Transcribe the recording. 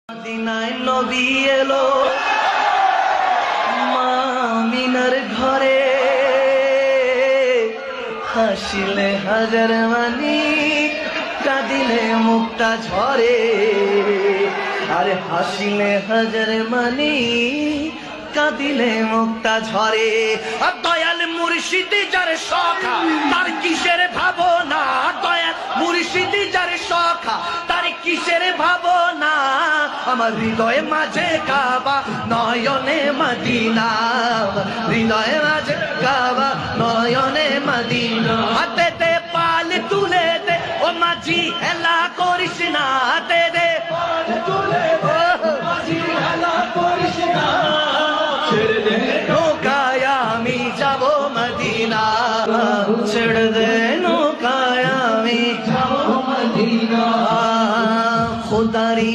মদিনায় নবী এলো মা আমিনার ঘরে, হাসিলে হাজার মানি কাঁদিলে মুক্তা ঝরে। আরে হাসিলে হাজার মানি কাঁদিলে মুক্তা ঝরে। আর দয়াল মুর্শিদি যার সখা তার কিসের ভাবনা, দয়াল মুর্শিদি যার সখা তার কিসের ভাবনা। আমার হৃদয়ে মাঝে কাবা নয়নে মদিনা, হৃদয়ে মাঝে কাবা নয়নে মদিনা। হাতেতে পাল তুলে দে ও মাঝি হেলা করিস না, হাতে দে পাল তুলে দে মাঝি হেলা করিস না। ছেড়ে দে নৌকায় আমি যাব মদিনা, ছেড়ে দে নৌকায় আমি যাব মদিনা। খোদারি